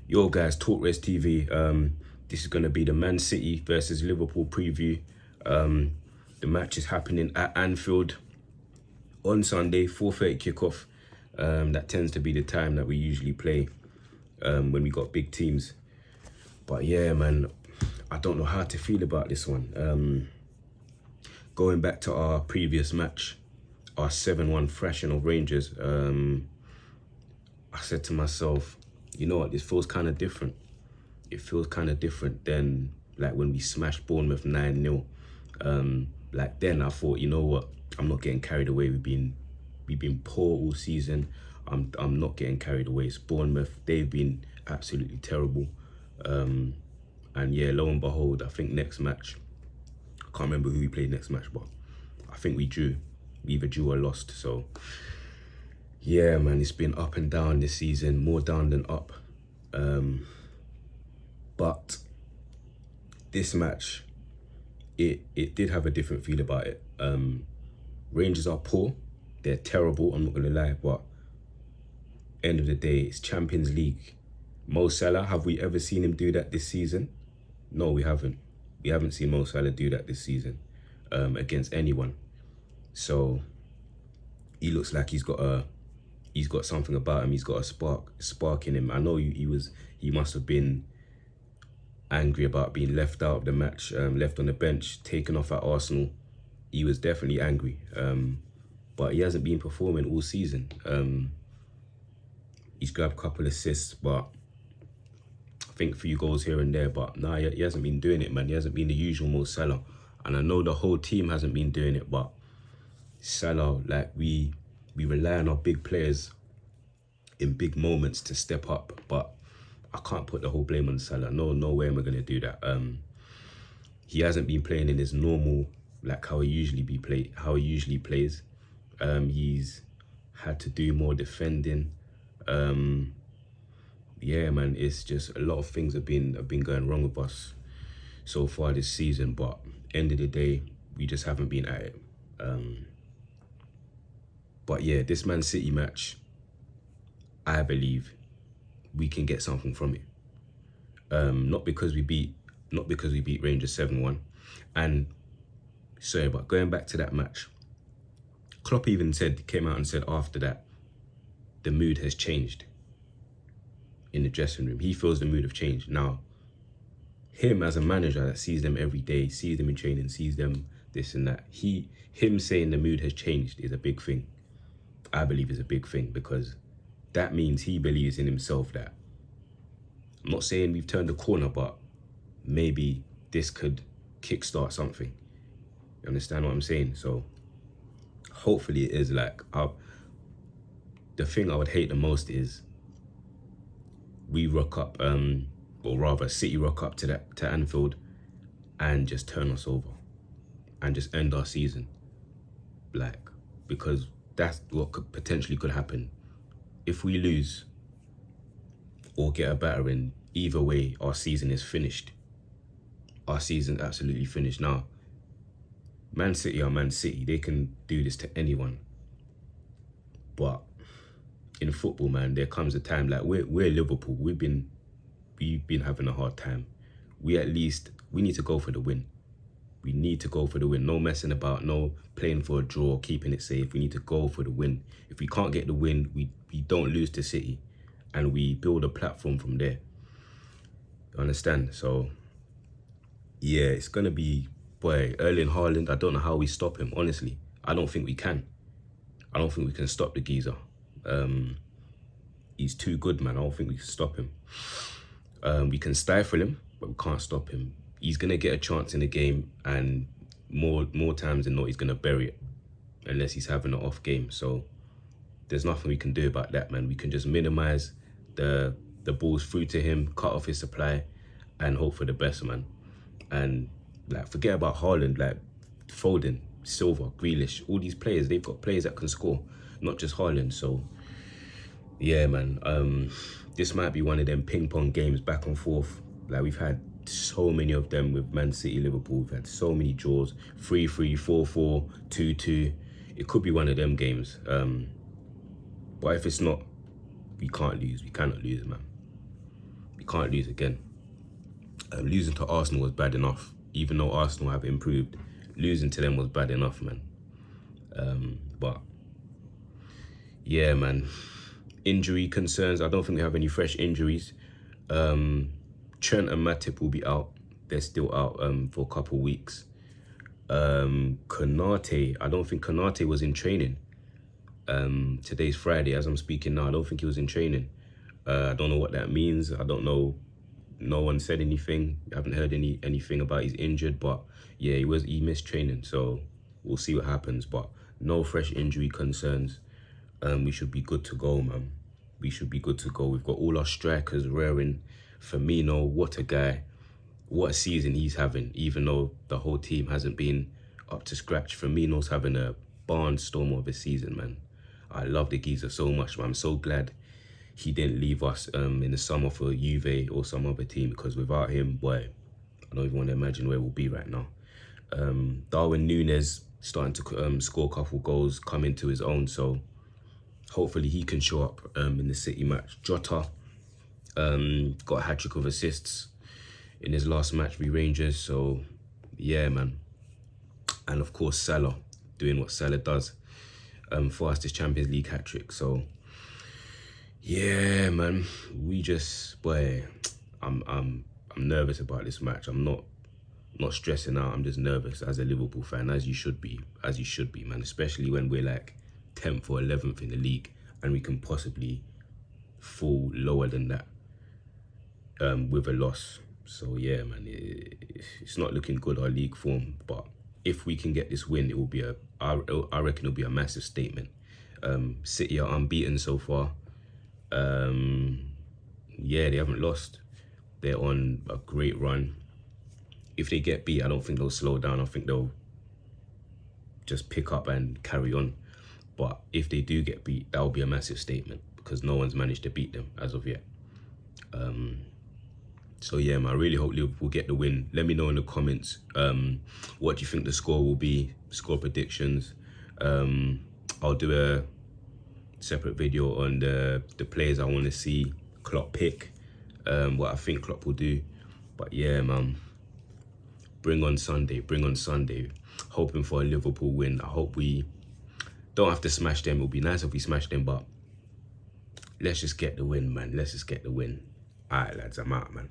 Yo guys, Talk Res TV. This is gonna be the Man City versus Liverpool preview. The match is happening at Anfield on Sunday, 4:30 kickoff. That tends to be the time that we usually play when we got big teams. But yeah, man, I don't know how to feel about this one. Going back to our previous match, our 7-1 thrashing of Rangers, I said to myself, you know what, this feels kind of different. It feels kind of different than like when we smashed Bournemouth 9-0. Like then I thought, you know what, I'm not getting carried away. We've been poor all season. I'm not getting carried away. It's Bournemouth. They've been absolutely terrible. And yeah, lo and behold, I think next match, I can't remember who we played next match, but I think we drew. We either drew or lost. So yeah, man, it's been up and down this season, more down than up. But this match, it did have a different feel about it. Rangers are poor. They're terrible, I'm not going to lie. But end of the day, it's Champions League. Mo Salah, have we ever seen him do that this season? No, we haven't. We haven't seen Mo Salah do that this season against anyone. So he looks like he's got something about him. He's got a spark in him. I know he must have been angry about being left out of the match, left on the bench, taken off at Arsenal. He was definitely angry. But he hasn't been performing all season. He's grabbed a couple assists, but I think a few goals here and there. But nah, he hasn't been doing it, man. He hasn't been the usual Mo Salah. And I know the whole team hasn't been doing it, but Salah, like we rely on our big players in big moments to step up, but I can't put the whole blame on Salah. No way am I gonna do that. He hasn't been playing in his normal, like how he usually plays. He's had to do more defending. Yeah, man, it's just a lot of things have been going wrong with us so far this season. But end of the day, we just haven't been at it. But yeah, this Man City match, I believe we can get something from it. Not because we beat Rangers 7-1. And sorry, but going back to that match, Klopp even came out and said after that, the mood has changed in the dressing room. He feels the mood have changed. Now, him as a manager that sees them every day, sees them in training, sees them this and that, him saying the mood has changed is a big thing. I believe is a big thing, because that means he believes in himself that, I'm not saying we've turned the corner, but maybe this could kickstart something. You understand what I'm saying? So hopefully it is. Like, the thing I would hate the most is we rock up, or rather City rock up to Anfield and just turn us over and just end our season. Like, because that's what potentially could happen. If we lose or get a battering, either way, our season is finished. Our season's absolutely finished. Now, Man City are Man City. They can do this to anyone. But in football, man, there comes a time, like we're Liverpool. We've been having a hard time. We need to go for the win. We need to go for the win. No messing about, no playing for a draw, keeping it safe. We need to go for the win. If we can't get the win, we don't lose to City, and we build a platform from there. You understand? So yeah, it's gonna be, boy, Erling Haaland. I don't know how we stop him. Honestly, I don't think we can. I don't think we can stop the geezer. He's too good, man. I don't think we can stop him. We can stifle him, but we can't stop him. He's gonna get a chance in the game, and more times than not, he's gonna bury it, unless he's having an off game. So there's nothing we can do about that, man. We can just minimize the balls through to him, cut off his supply, and hope for the best, man. And like, forget about Haaland, like Foden, Silva, Grealish, all these players. They've got players that can score, not just Haaland. So yeah, man. This might be one of them ping pong games back and forth. Like, we've had so many of them with Man City, Liverpool. We've had so many draws, 3-3, 4-4, 2-2. It could be one of them games. But if it's not, we can't lose. We cannot lose, man. We Can't lose again. Losing to Arsenal was bad enough. Even though Arsenal have improved, losing to them was bad enough, man. But yeah, man. Injury concerns. I don't think we have any fresh injuries. Trent and Matip will be out. They're still out for a couple weeks. Konate, I don't think Konate was in training. Today's Friday, as I'm speaking now. I don't think he was in training. I don't know what that means. I don't know. No one said anything. I haven't heard anything about he's injured, but yeah, he missed training, so we'll see what happens. But no fresh injury concerns. We should be good to go, man. We should be good to go. We've got all our strikers raring. Firmino, what a guy. What a season he's having, even though the whole team hasn't been up to scratch. Firmino's having a barnstorm of a season, man. I love the geezer so much, man. I'm so glad he didn't leave us in the summer for Juve or some other team, because without him, boy, I don't even want to imagine where we'll be right now. Darwin Núñez starting to score a couple goals, come into his own, so hopefully he can show up in the City match. Jota got a hat-trick of assists in his last match v Rangers, so yeah, man. And of course Salah doing what Salah does, fastest Champions League hat-trick. So yeah, man, we just, boy, I'm nervous about this match. I'm not stressing out. I'm just nervous as a Liverpool fan, as you should be, man. Especially when we're like 10th or 11th in the league, and we can possibly fall lower than that with a loss. So yeah, man, it's not looking good, our league form. But if we can get this win, it will be I reckon it'll be a massive statement. City are unbeaten so far. Yeah, they haven't lost. They're on a great run. If they get beat, I don't think they'll slow down. I think they'll just pick up and carry on. But if they do get beat, that will be a massive statement, because no one's managed to beat them as of yet. So yeah, man, I really hope Liverpool get the win. Let me know in the comments what do you think the score will be, score predictions. I'll do a separate video on the players I want to see Klopp pick, what I think Klopp will do. But yeah, man, bring on Sunday. Hoping for a Liverpool win. I hope we don't have to smash them. It would be nice if we smash them, but let's just get the win, man. Let's just get the win. All right, lads, I'm out, man.